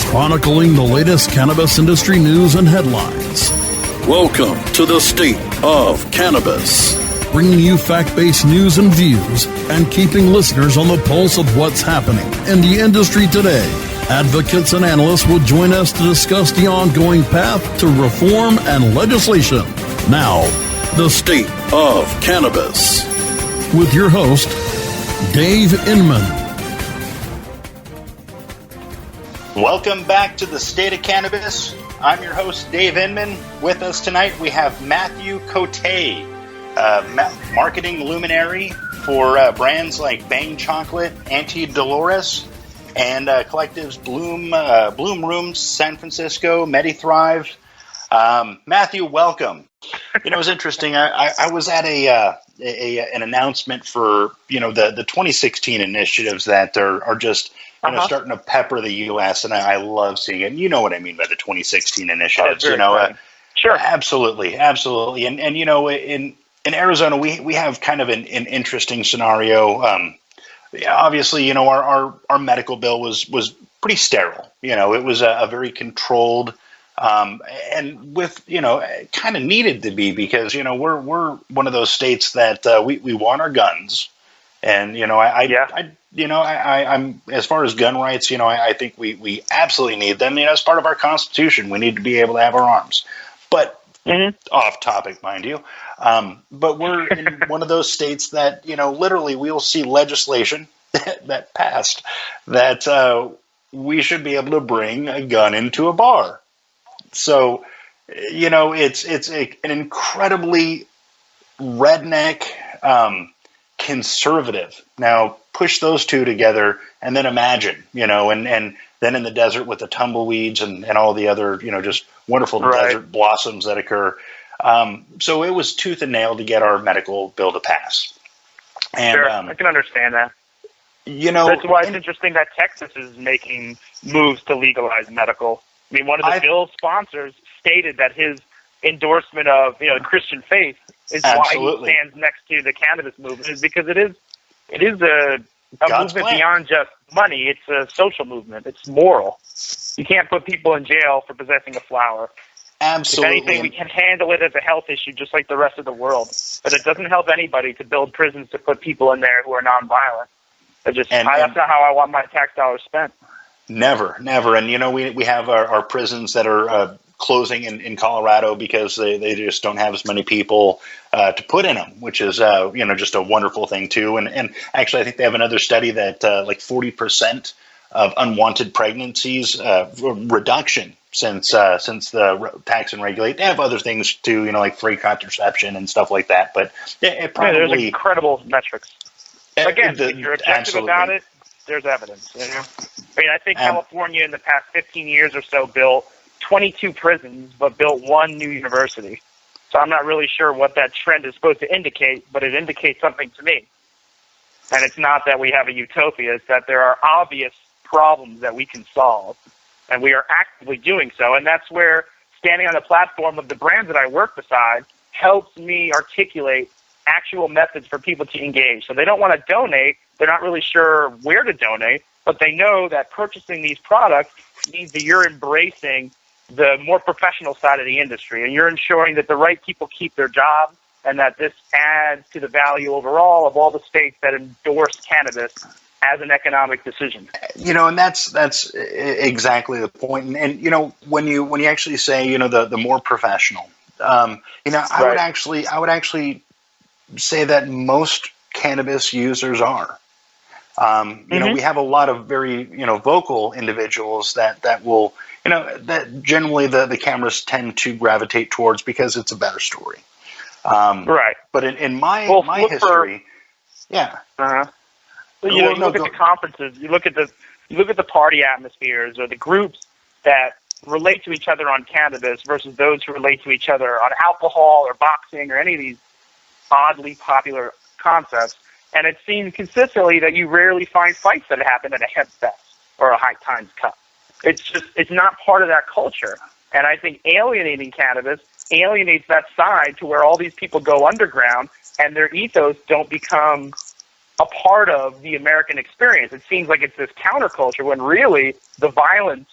chronicling the latest cannabis industry news and headlines. Welcome to the State of Cannabis, bringing you fact-based news and views and keeping listeners on the pulse of what's happening in the industry today. Advocates and analysts will join us to discuss the ongoing path to reform and legislation. Now, the State of Cannabis, with your host, Dave Inman. Welcome back to the State of Cannabis. I'm your host, Dave Inman. With us tonight, we have Matthew Cote, marketing luminary for brands like Bang Chocolate, Auntie Dolores, and collectives Bloom Rooms, San Francisco, MediThrive. Matthew, welcome. You know, it was interesting. I was at an announcement for the 2016 initiatives that are just starting to pepper the U.S. and I love seeing it. And you know what I mean by the 2016 initiatives. Sure, absolutely. And in Arizona, we have kind of an interesting scenario. Obviously, our medical bill was pretty sterile. It was a very controlled. And with, kind of needed to be because, we're one of those states that we want our guns. And, I'm as far as gun rights, I think we absolutely need them. As part of our Constitution, we need to be able to have our arms. But off topic, mind you. But we're in one of those states that, literally we'll see legislation that passed that we should be able to bring a gun into a bar. So, it's an incredibly redneck, conservative. Now, push those two together and then imagine, and then in the desert with the tumbleweeds and all the other, just wonderful desert blossoms that occur. So it was tooth and nail to get our medical bill to pass. And, sure, I can understand that. That's why it's interesting that Texas is making moves to legalize medical. I mean, one of the bill's sponsors stated that his endorsement of, Christian faith is why he stands next to the cannabis movement, is because it is a movement beyond just money. It's a social movement. It's moral. You can't put people in jail for possessing a flower. Absolutely. If anything, we can handle it as a health issue just like the rest of the world. But it doesn't help anybody to build prisons to put people in there who are nonviolent. That's not how I want my tax dollars spent. Never. And, we have our prisons that are closing in Colorado because they just don't have as many people to put in them, which is, just a wonderful thing, too. And actually, I think they have another study that like 40% of unwanted pregnancies reduction since the tax and regulate. They have other things, too, like free contraception and stuff like that. But it probably... there's incredible metrics. Again, if you're objective about it, there's evidence. I mean, I think California in the past 15 years or so built 22 prisons, but built one new university. So I'm not really sure what that trend is supposed to indicate, but it indicates something to me. And it's not that we have a utopia, it's that there are obvious problems that we can solve, and we are actively doing so. And that's where standing on the platform of the brands that I work beside helps me articulate actual methods for people to engage. So they don't want to donate, they're not really sure where to donate, but they know that purchasing these products means that you're embracing the more professional side of the industry, and you're ensuring that the right people keep their jobs, and that this adds to the value overall of all the states that endorse cannabis as an economic decision. And that's exactly the point. And when you actually say the more professional, I would actually say that most cannabis users are. We have a lot of very, vocal individuals that will, that generally the cameras tend to gravitate towards because it's a better story. But in my history, Well, you look at the conferences, you look at the party atmospheres or the groups that relate to each other on cannabis versus those who relate to each other on alcohol or boxing or any of these oddly popular concepts. And it's seen consistently that you rarely find fights that happen at a hemp fest or a High Times Cup. It's not part of that culture. And I think alienating cannabis alienates that side to where all these people go underground and their ethos don't become a part of the American experience. It seems like it's this counterculture when really the violence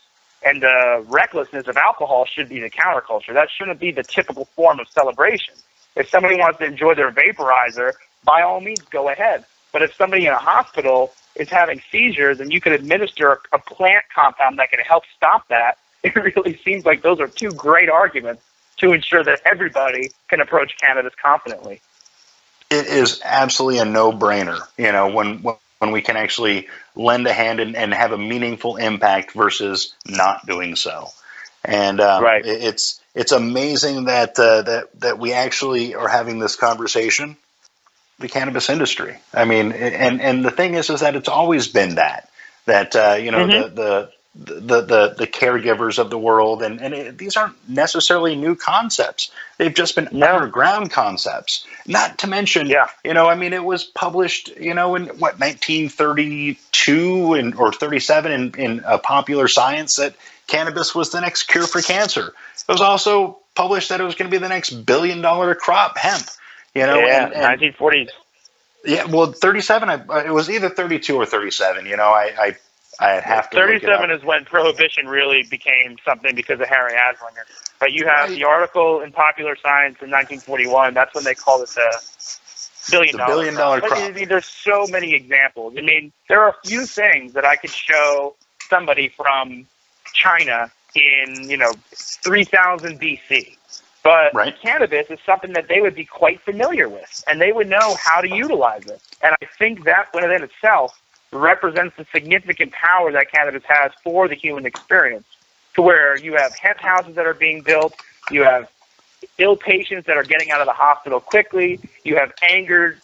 and the recklessness of alcohol should be the counterculture. That shouldn't be the typical form of celebration. If somebody wants to enjoy their vaporizer, by all means, go ahead. But if somebody in a hospital is having seizures and you can administer a plant compound that can help stop that, it really seems like those are two great arguments to ensure that everybody can approach cannabis confidently. It is absolutely a no-brainer, when we can actually lend a hand and have a meaningful impact versus not doing so. And right. It's amazing that we actually are having this conversation. The cannabis industry. I mean, and the thing is that it's always been that the caregivers of the world, and these aren't necessarily new concepts. They've just been underground concepts. Not to mention, it was published, in 1932 or 37 in Popular Science that cannabis was the next cure for cancer. It was also published that it was going to be the next $1 billion crop, hemp. 1940s. Yeah, well, 37. It was either 32 or 37. I have to. 37 is when prohibition really became something because of Harry Anslinger. But you have the article in Popular Science in 1941. That's when they called it the $1 billion crop. But there's so many examples. I mean, there are a few things that I could show somebody from China in 3000 BC. But cannabis is something that they would be quite familiar with, and they would know how to utilize it. And I think that within itself represents the significant power that cannabis has for the human experience, to where you have hemp houses that are being built, you have ill patients that are getting out of the hospital quickly, you have angered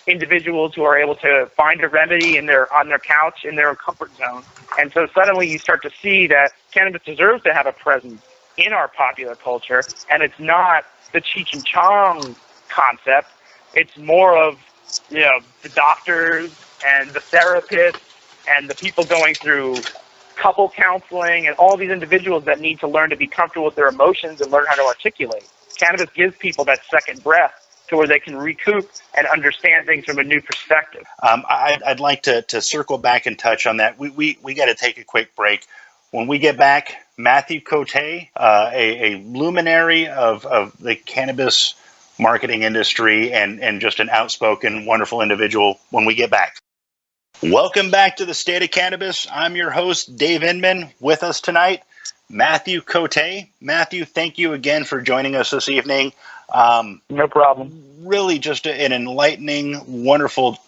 individuals who are able to find a remedy on their couch in their comfort zone. And so suddenly you start to see that cannabis deserves to have a presence in our popular culture, and it's not the Cheech and Chong concept. It's more of, the doctors and the therapists and the people going through couple counseling and all these individuals that need to learn to be comfortable with their emotions and learn how to articulate. Cannabis gives people that second breath to where they can recoup and understand things from a new perspective. I'd like to circle back and touch on that. We got to take a quick break. When we get back, Matthew Cote, a luminary of the cannabis marketing industry and just an outspoken, wonderful individual when we get back. Welcome back to the State of Cannabis. I'm your host, Dave Inman. With us tonight, Matthew Cote. Matthew, thank you again for joining us this evening. No problem. Really just an enlightening, wonderful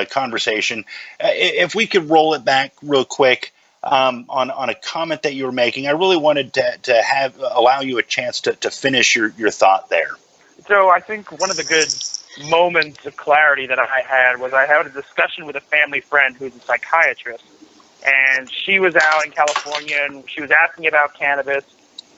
conversation. If we could roll it back real quick, on a comment that you were making, I really wanted to allow you a chance to finish your thought there. So I think one of the good moments of clarity that I had was I had a discussion with a family friend who's a psychiatrist, and she was out in California and she was asking about cannabis,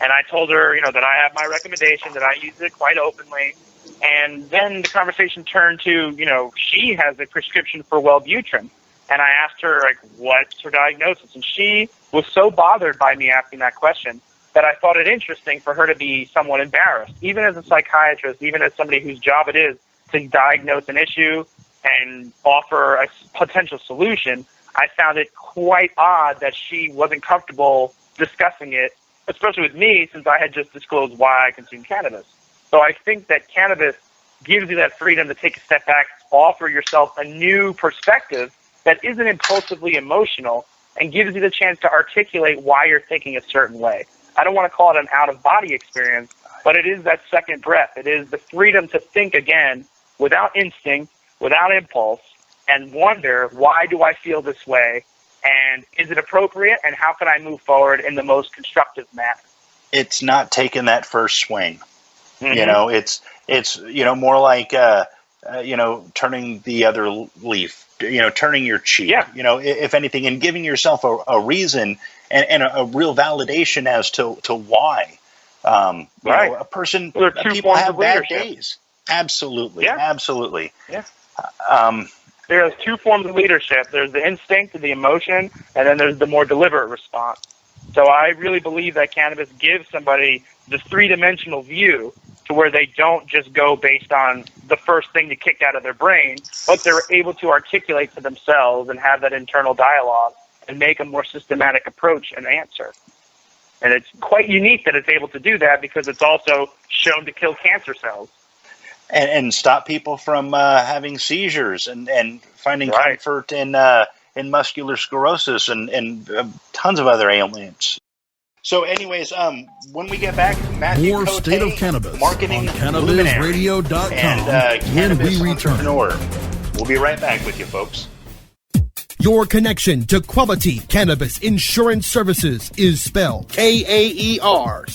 and I told her, that I have my recommendation, that I use it quite openly, and then the conversation turned to, she has a prescription for Wellbutrin. And I asked her, what's her diagnosis? And she was so bothered by me asking that question that I thought it interesting for her to be somewhat embarrassed. Even as a psychiatrist, even as somebody whose job it is to diagnose an issue and offer a potential solution, I found it quite odd that she wasn't comfortable discussing it, especially with me, since I had just disclosed why I consume cannabis. So I think that cannabis gives you that freedom to take a step back, offer yourself a new perspective that isn't impulsively emotional, and gives you the chance to articulate why you're thinking a certain way. I don't want to call it an out-of-body experience, but it is that second breath. It is the freedom to think again without instinct, without impulse, and wonder, why do I feel this way, and is it appropriate, and how can I move forward in the most constructive manner? It's not taking that first swing. Mm-hmm. It's more like turning the other leaf. Turning your cheek, if anything, and giving yourself a reason and a real validation as to why. A person, people have bad days. Absolutely. Yeah. Absolutely. Yeah. There's two forms of leadership. There's the instinct and the emotion, and then there's the more deliberate response. So I really believe that cannabis gives somebody the three-dimensional view to where they don't just go based on the first thing that kicked out of their brain, but they're able to articulate to themselves and have that internal dialogue and make a more systematic approach and answer. And it's quite unique that it's able to do that because it's also shown to kill cancer cells. And stop people from having seizures and finding comfort in muscular sclerosis and tons of other ailments. So anyways, when we get back, Matthew More Cote, State of Cannabis marketing on CannabisRadio.com and when we return. Entrepreneur. We'll be right back with you, folks. Your connection to quality cannabis insurance services is spelled Kaercher.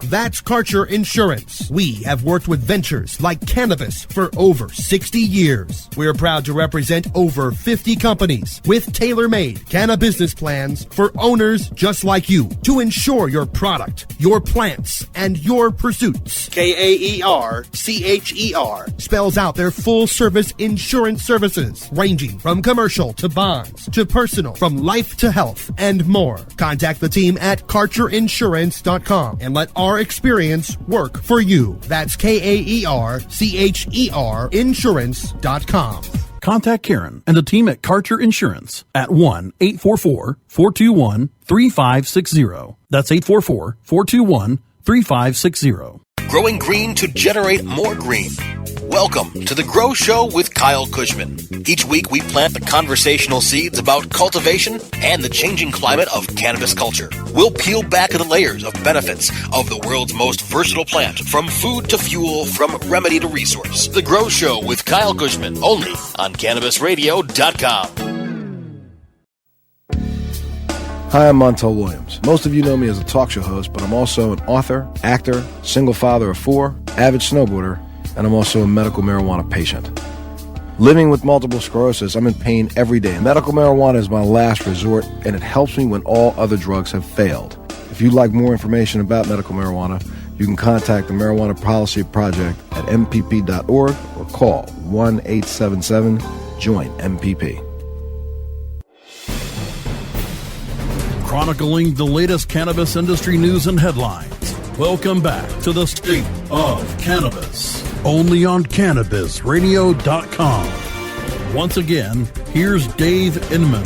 That's Karcher Insurance. We have worked with ventures like Cannabis for over 60 years. We're proud to represent over 50 companies with tailor-made cannabis plans for owners just like you to insure your product, your plants, and your pursuits. Kaercher spells out their full-service insurance services ranging from commercial to bonds, to personal, from life to health, and more. Contact the team at CarcherInsurance.com and let our experience work for you. That's Kaercher Insurance.com. Contact Karen and the team at Karcher Insurance at 1-844-421-3560. That's 844-421-3560. Growing green to generate more green. Welcome to The Grow Show with Kyle Cushman. Each week we plant the conversational seeds about cultivation and the changing climate of cannabis culture. We'll peel back the layers of benefits of the world's most versatile plant, from food to fuel, from remedy to resource. The Grow Show with Kyle Cushman, only on CannabisRadio.com. Hi, I'm Montel Williams. Most of you know me as a talk show host, but I'm also an author, actor, single father of 4, avid snowboarder, and I'm also a medical marijuana patient. Living with multiple sclerosis, I'm in pain every day. Medical marijuana is my last resort, and it helps me when all other drugs have failed. If you'd like more information about medical marijuana, you can contact the Marijuana Policy Project at mpp.org or call 1-877-JOIN-MPP. Chronicling the latest cannabis industry news and headlines. Welcome back to the State of Cannabis, only on CannabisRadio.com. Once again, here's Dave Inman.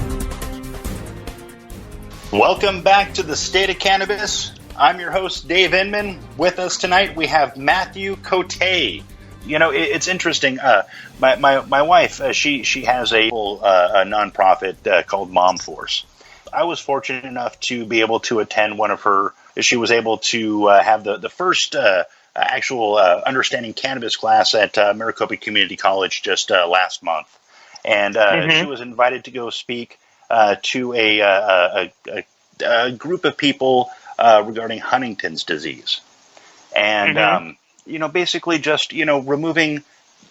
Welcome back to the State of Cannabis. I'm your host, Dave Inman. With us tonight, we have Matthew Cote. You know, it's interesting. My wife, she has a nonprofit called Mom Force. I was fortunate enough to be able to attend one of her. She was able to have the first actual understanding cannabis class at Maricopa Community College just last month, and she was invited to go speak to a group of people regarding Huntington's disease, and basically just removing,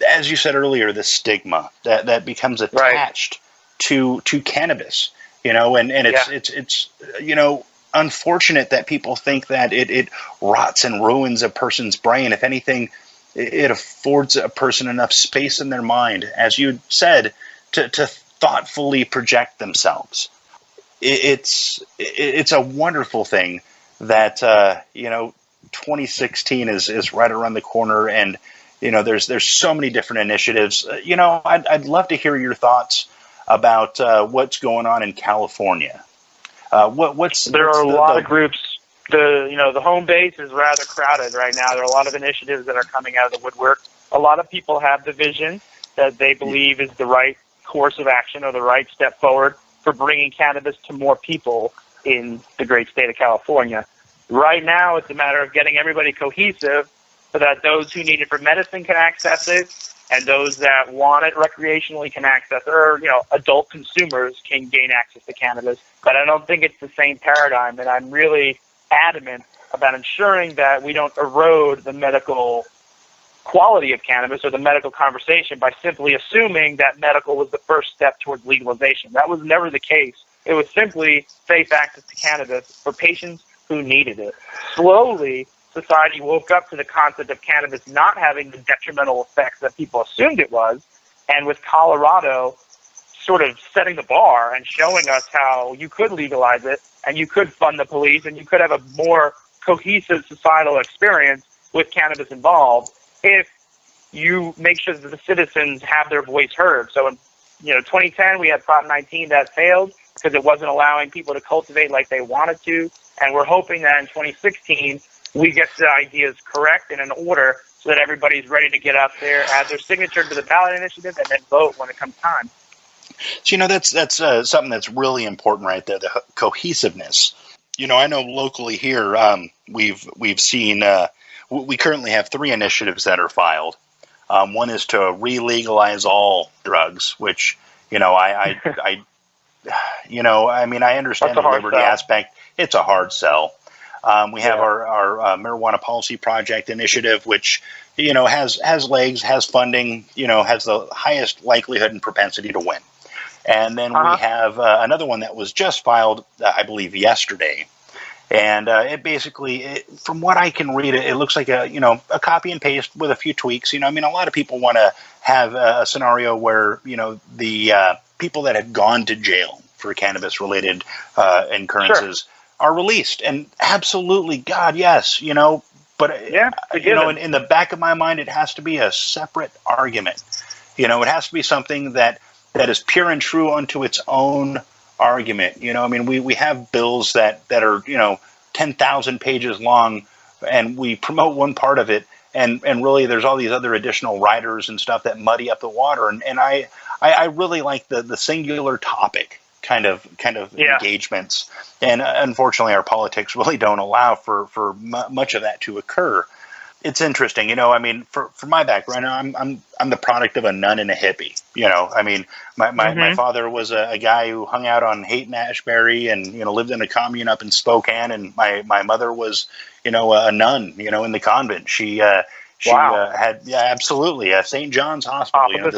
as you said earlier, the stigma that becomes attached to cannabis. And it's unfortunate that people think that it rots and ruins a person's brain. If anything, it affords a person enough space in their mind, as you said, to thoughtfully project themselves. It's a wonderful thing that 2016 is right around the corner, and there's so many different initiatives. I'd love to hear your thoughts about what's going on in California. There are a lot of groups. The home base is rather crowded right now. There are a lot of initiatives that are coming out of the woodwork. A lot of people have the vision that they believe is the right course of action or the right step forward for bringing cannabis to more people in the great state of California. Right now, it's a matter of getting everybody cohesive so that those who need it for medicine can access it, and those that want it recreationally can access it, or, adult consumers can gain access to cannabis. But I don't think it's the same paradigm, and I'm really adamant about ensuring that we don't erode the medical quality of cannabis or the medical conversation by simply assuming that medical was the first step towards legalization. That was never the case. It was simply safe access to cannabis for patients who needed it. Slowly, society woke up to the concept of cannabis not having the detrimental effects that people assumed it was, and with Colorado sort of setting the bar and showing us how you could legalize it, and you could fund the police, and you could have a more cohesive societal experience with cannabis involved if you make sure that the citizens have their voice heard. So in 2010, we had Prop 19 that failed. because it wasn't allowing people to cultivate like they wanted to. And we're hoping that in 2016 we get the ideas correct and in order so that everybody's ready to get out there, add their signature to the ballot initiative, and then vote when it comes time. So, that's something that's really important right there, the cohesiveness. I know locally here we've seen we currently have 3 initiatives that are filed. One is to re-legalize all drugs, which, I understand the liberty aspect. It's a hard sell. We have our marijuana policy project initiative, which, has legs, has funding, has the highest likelihood and propensity to win. And then we have another one that was just filed, I believe, yesterday. And it basically, from what I can read, it looks like a copy and paste with a few tweaks. A lot of people want to have a scenario where, the people that had gone to jail for cannabis-related occurrences are released. And absolutely, God, yes, but, in the back of my mind, it has to be a separate argument. It has to be something that is pure and true unto its own argument. We have bills that are 10,000 pages long, and we promote one part of it, and really there's all these other additional riders and stuff that muddy up the water. And I really like the singular topic kind of engagements, and unfortunately our politics really don't allow for much of that to occur. It's interesting, for my background, I'm the product of a nun and a hippie. My father was a guy who hung out on Haight and Ashbury and, lived in a commune up in Spokane. And my mother was, a nun, in the convent. She had, absolutely, St. John's Hospital.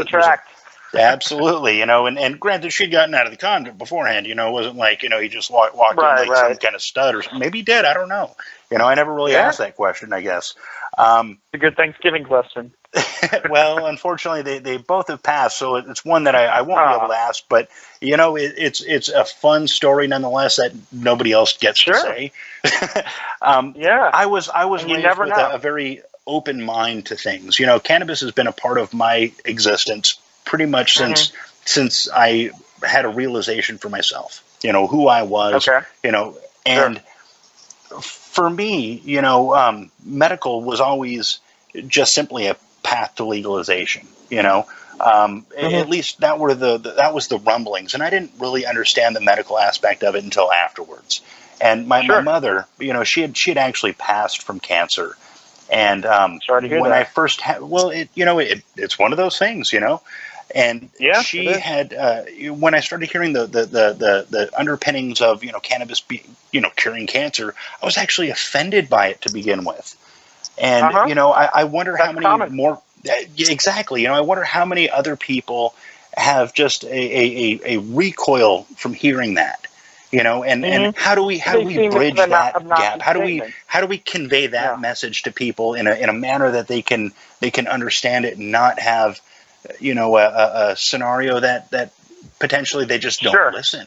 Absolutely, and granted, she'd gotten out of the convent beforehand. It wasn't like, he just walked in like some kind of stud, or maybe he did. I don't know. I never really asked that question, I guess. It's a good Thanksgiving question. Well, unfortunately, they both have passed, so it's one that I won't be able to ask. But it's a fun story nonetheless that nobody else gets to say. I was raised with a very open mind to things. Cannabis has been a part of my existence pretty much since I had a realization for myself. Who I was. And. For me, medical was always just simply a path to legalization. At least that was the rumblings, and I didn't really understand the medical aspect of it until afterwards. And my mother, she had actually passed from cancer, and when I first had, it's one of those things, And she had, when I started hearing the underpinnings of, cannabis, curing cancer, I was actually offended by it to begin with. And, I wonder how many more, exactly, I wonder how many other people have just a recoil from hearing that, and how do we bridge that gap? How do we convey that message to people in a manner that they can understand it and not have, a scenario that potentially they just don't listen.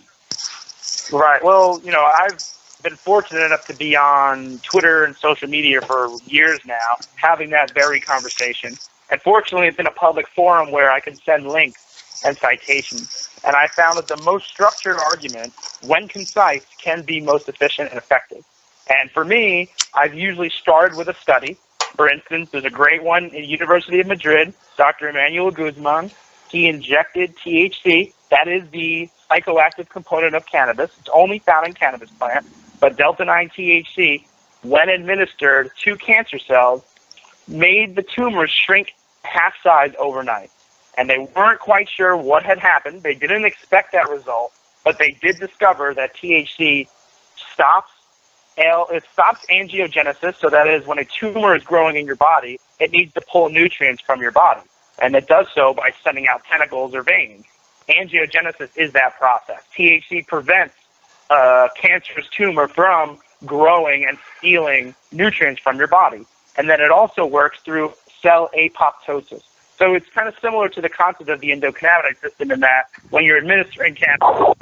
Right. Well, I've been fortunate enough to be on Twitter and social media for years now, having that very conversation. And fortunately, it's in a public forum where I can send links and citations. And I found that the most structured argument, when concise, can be most efficient and effective. And for me, I've usually started with a study. For instance, there's a great one at the University of Madrid, Dr. Emmanuel Guzman. He injected THC. That is the psychoactive component of cannabis. It's only found in cannabis plants. But Delta-9 THC, when administered to cancer cells, made the tumors shrink half size overnight. And they weren't quite sure what had happened. They didn't expect that result, but they did discover that THC stops angiogenesis, so that is when a tumor is growing in your body, it needs to pull nutrients from your body. And it does so by sending out tentacles or veins. Angiogenesis is that process. THC prevents a cancerous tumor from growing and stealing nutrients from your body. And then it also works through cell apoptosis. So it's kind of similar to the concept of the endocannabinoid system in that when you're administering cannabis,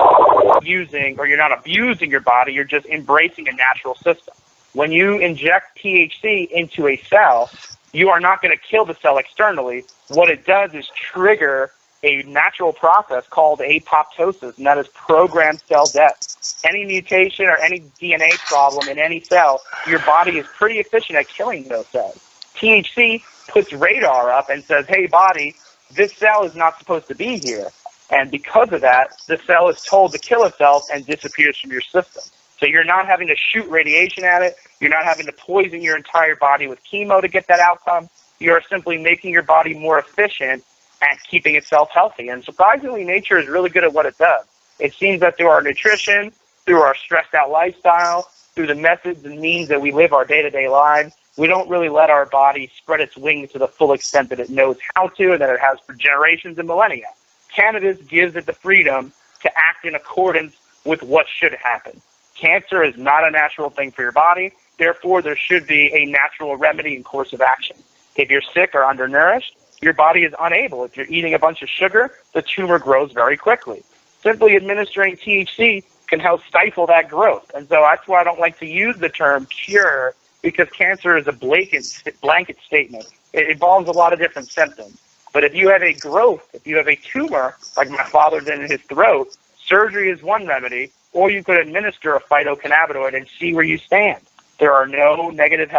you're not abusing your body, you're just embracing a natural system. When you inject THC into a cell, you are not going to kill the cell externally. What it does is trigger a natural process called apoptosis, and that is programmed cell death. Any mutation or any DNA problem in any cell, your body is pretty efficient at killing those cells. THC puts radar up and says, hey, body, this cell is not supposed to be here. And because of that, the cell is told to kill itself and disappears from your system. So you're not having to shoot radiation at it. You're not having to poison your entire body with chemo to get that outcome. You're simply making your body more efficient at keeping itself healthy. And surprisingly, nature is really good at what it does. It seems that through our nutrition, through our stressed-out lifestyle, through the methods and means that we live our day-to-day lives, we don't really let our body spread its wings to the full extent that it knows how to and that it has for generations and millennia. Cannabis gives it the freedom to act in accordance with what should happen. Cancer is not a natural thing for your body. Therefore, there should be a natural remedy and course of action. If you're sick or undernourished, your body is unable. If you're eating a bunch of sugar, the tumor grows very quickly. Simply administering THC can help stifle that growth. And so that's why I don't like to use the term cure, because cancer is a blanket statement. It involves a lot of different symptoms. But if you have a growth, if you have a tumor, like my father did in his throat, surgery is one remedy, or you could administer a phytocannabinoid and see where you stand. There are no negative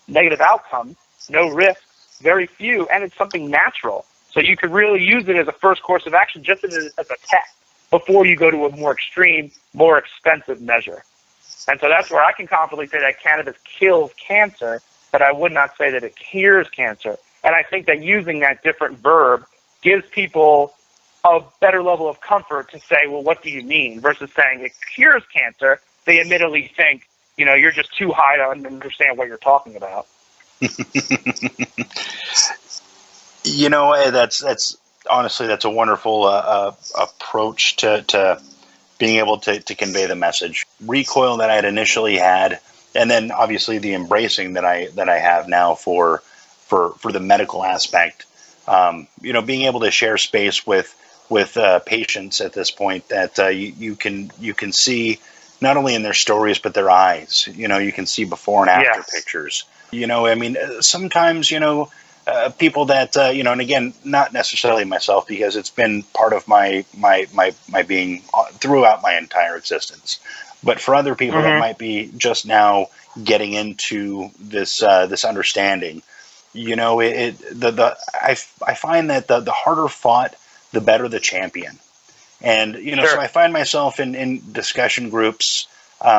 negative outcomes, no risks, very few, and it's something natural. So you could really use it as a first course of action, just as a test, before you go to a more extreme, more expensive measure. And so that's where I can confidently say that cannabis kills cancer, but I would not say that it cures cancer. And I think that using that different verb gives people a better level of comfort to say, well, what do you mean? Versus saying it cures cancer, they admittedly think, you're just too high to understand what you're talking about. That's honestly, that's a wonderful approach to being able to convey the message. Recoil that I had initially had, and then obviously the embracing that I have now for the medical aspect. Being able to share space with patients at this point that you can see not only in their stories but their eyes. You can see before and after pictures. Sometimes people that and again, not necessarily myself, because it's been part of my being throughout my entire existence. But for other people that might be just now getting into this understanding, I find that the harder fought, the better the champion. And so I find myself in discussion groups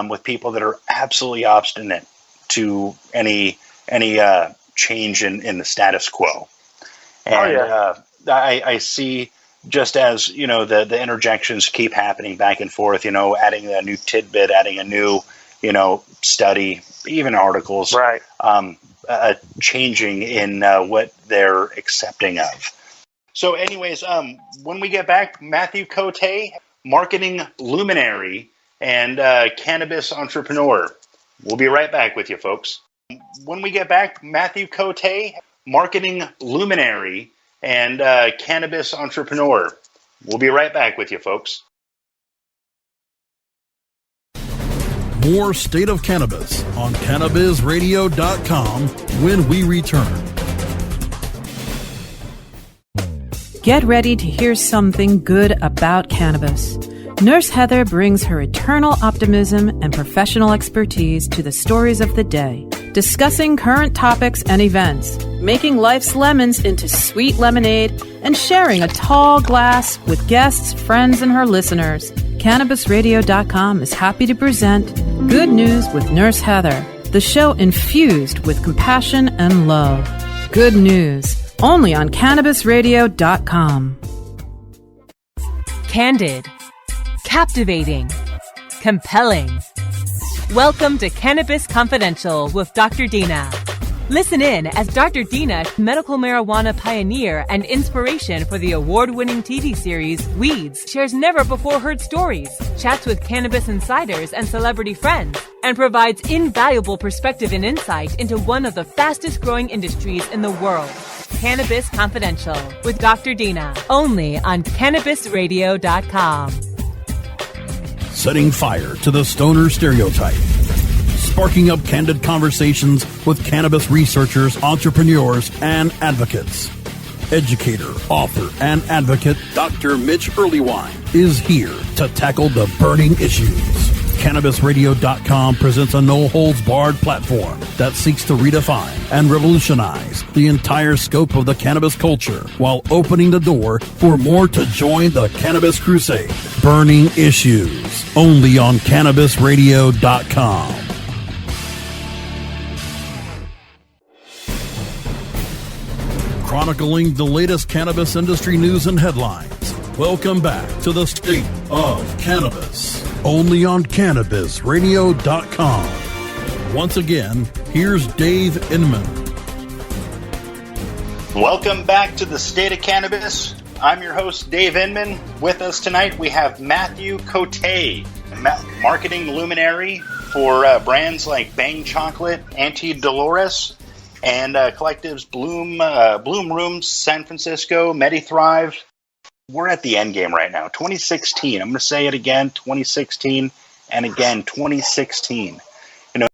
with people that are absolutely obstinate to any change in the status quo. And I see, just as the interjections keep happening back and forth, adding a new tidbit, adding a new study, even articles, changing in what they're accepting of. So anyways, when we get back, Matthew Cote, marketing luminary and cannabis entrepreneur. We'll be right back with you, folks. When we get back, Matthew Cote, marketing luminary and cannabis entrepreneur. We'll be right back with you, folks. More State of Cannabis on CannabisRadio.com when we return. Get ready to hear something good about cannabis. Nurse Heather brings her eternal optimism and professional expertise to the stories of the day, discussing current topics and events, making life's lemons into sweet lemonade, and sharing a tall glass with guests, friends, and her listeners. CannabisRadio.com is happy to present Good News with Nurse Heather, the show infused with compassion and love. Good News, only on CannabisRadio.com. Candid, captivating, compelling. Welcome to Cannabis Confidential with Dr. Dina. Listen in as Dr. Dina, medical marijuana pioneer and inspiration for the award-winning TV series Weeds, shares never-before-heard stories, chats with cannabis insiders and celebrity friends, and provides invaluable perspective and insight into one of the fastest-growing industries in the world. Cannabis Confidential with Dr. Dina, only on CannabisRadio.com. Setting fire to the stoner stereotype. Sparking up candid conversations with cannabis researchers, entrepreneurs, and advocates. educator, author, and advocate, Dr. Mitch Earlywine, is here to tackle the burning issues. CannabisRadio.com presents a no-holds-barred platform that seeks to redefine and revolutionize the entire scope of the cannabis culture while opening the door for more to join the cannabis crusade. Burning issues, only on CannabisRadio.com. Chronicling the latest cannabis industry news and headlines. Welcome back to the State of Cannabis, only on CannabisRadio.com. Once again, here's Dave Inman. Welcome back to the State of Cannabis. I'm your host, Dave Inman. With us tonight, we have Matthew Cote, marketing luminary for brands like Bang Chocolate, Auntie Dolores, and collectives Bloom Rooms, San Francisco, MediThrive. We're at the end game right now. 2016. I'm going to say it again, 2016, and again, 2016.